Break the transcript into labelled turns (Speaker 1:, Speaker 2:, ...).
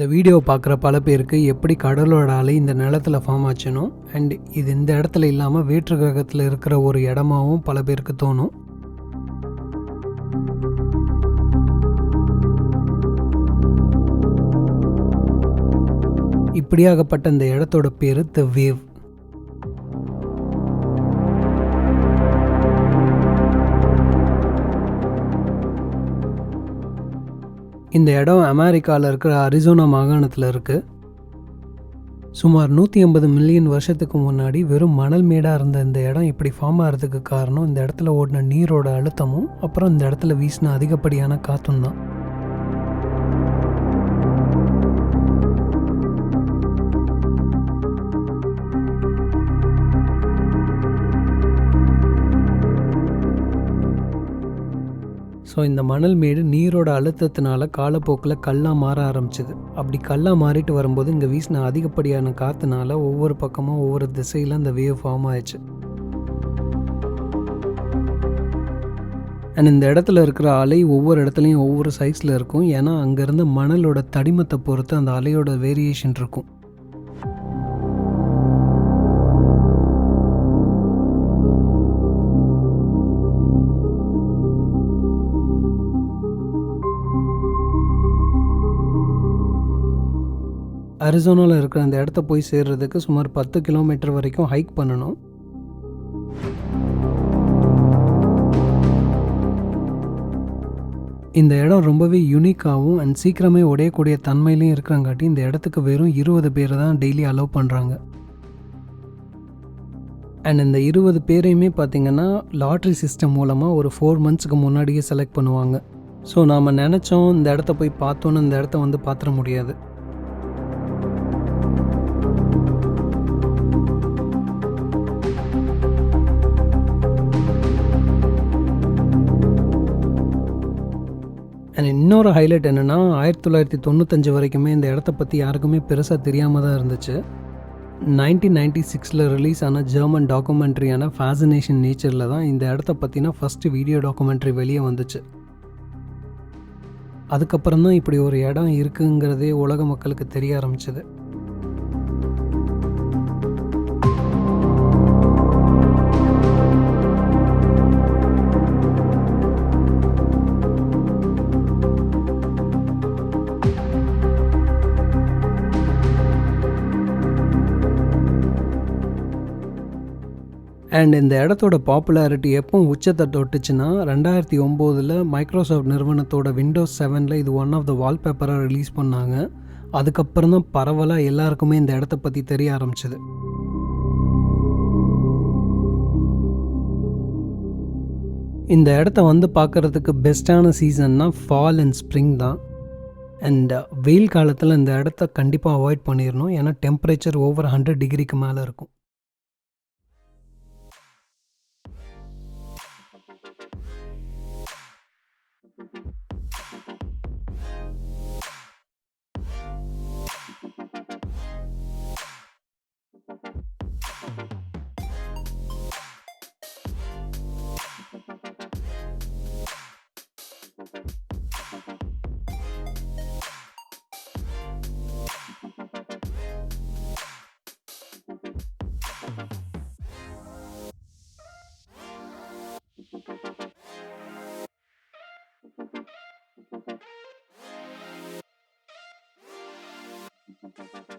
Speaker 1: இந்த வீடியோ பார்க்குற பல பேருக்கு எப்படி கடலோட அலை இந்த நிலத்தில் ஃபார்ம் ஆச்சுனோ அண்ட் இது இந்த இடத்துல இல்லாமல் வேற்று கிரகத்தில் இருக்கிற ஒரு இடமாவும் பல பேருக்கு தோணும். இப்படியாகப்பட்ட இந்த இடத்தோட பேர் த வேவ். இந்த இடம் அமெரிக்காவில் இருக்கிற அரிசோனா மாகாணத்தில் இருக்குது. சுமார் 150 மில்லியன் வருஷத்துக்கு முன்னாடி வெறும் மணல் மேடாக இருந்த இந்த இடம் இப்படி ஃபார்ம் ஆகிறதுக்கு காரணம் இந்த இடத்துல ஓடின நீரோட அழுத்தமும் அப்புறம் இந்த இடத்துல வீசின அதிகப்படியான காற்றும் தான். ஸோ இந்த மணல் மேடு நீரோட அழுத்தத்தினால காலப்போக்கில் கல்லாக மாற ஆரம்பிச்சிது. அப்படி கல்லாக மாறிட்டு வரும்போது இங்கே வீசின அதிகப்படியான காற்றுனால ஒவ்வொரு பக்கமும் ஒவ்வொரு திசையில் அந்த வேவ் ஃபார்ம் ஆயிடுச்சு. அண்ட் இந்த இடத்துல இருக்கிற அலை ஒவ்வொரு இடத்துலையும் ஒவ்வொரு சைஸில் இருக்கும். ஏன்னா அங்கேருந்து மணலோட தடிமத்தை பொறுத்து அந்த அலையோட வேரியேஷன் இருக்கும். அரிசோனாவில் இருக்கிற அந்த இடத்த போய் சேர்றதுக்கு சுமார் 10 கிலோமீட்டர் வரைக்கும் ஹைக் பண்ணணும். இந்த இடம் ரொம்பவே யூனிக்காகவும் அண்ட் சீக்கிரமே உடையக்கூடிய தன்மையிலையும் இருக்கிறங்காட்டி இந்த இடத்துக்கு வெறும் 20 பேர் தான் டெய்லி அலோவ் பண்ணுறாங்க. அண்ட் இந்த 20 பேரையுமே பார்த்திங்கன்னா லாட்ரி சிஸ்டம் மூலமாக ஒரு 4 மந்த்ஸுக்கு முன்னாடியே செலக்ட் பண்ணுவாங்க. ஸோ நாம் நினச்சோம் இந்த இடத்த போய் பார்த்தோன்னு இந்த இடத்த வந்து பார்த்துட முடியாது. அண்ட் இன்னொரு ஹைலைட் என்னென்னா 1995 வரைக்குமே இந்த இடத்த பற்றி யாருக்குமே பெருசாக தெரியாமல் தான் இருந்துச்சு. 1996 ரிலீஸ் ஆன ஜெர்மன் டாக்குமெண்ட்ரியான ஃபேசினேஷன் நேச்சரில் தான் இந்த இடத்த பற்றினா ஃபஸ்ட்டு வீடியோ டாக்குமெண்ட்ரி வெளியே வந்துச்சு. அதுக்கப்புறம் தான் இப்படி ஒரு இடம் இருக்குங்கிறதே உலக மக்களுக்கு தெரிய ஆரம்பிச்சது. அண்ட் இந்த இடத்தோட பாப்புலாரிட்டி எப்போ உச்சத்தை தொட்டுச்சுன்னா 2009 மைக்ரோசாஃப்ட் நிறுவனத்தோட விண்டோஸ் 7 இது ஒன் ஆஃப் த வால்பேப்பராக ரிலீஸ் பண்ணாங்க. அதுக்கப்புறம் தான் பரவலாக எல்லாருக்குமே இந்த இடத்த பற்றி தெரிய ஆரம்பிச்சது. இந்த இடத்த வந்து பார்க்குறதுக்கு பெஸ்ட்டான சீசன்னா ஃபால் அண்ட் ஸ்ப்ரிங் தான். அண்ட் வெயில் காலத்தில் இந்த இடத்த கண்டிப்பாக அவாய்ட் பண்ணிடணும். ஏன்னா டெம்பரேச்சர் ஓவர் 100 டிகிரிக்கு மேலே இருக்கும். Thank you.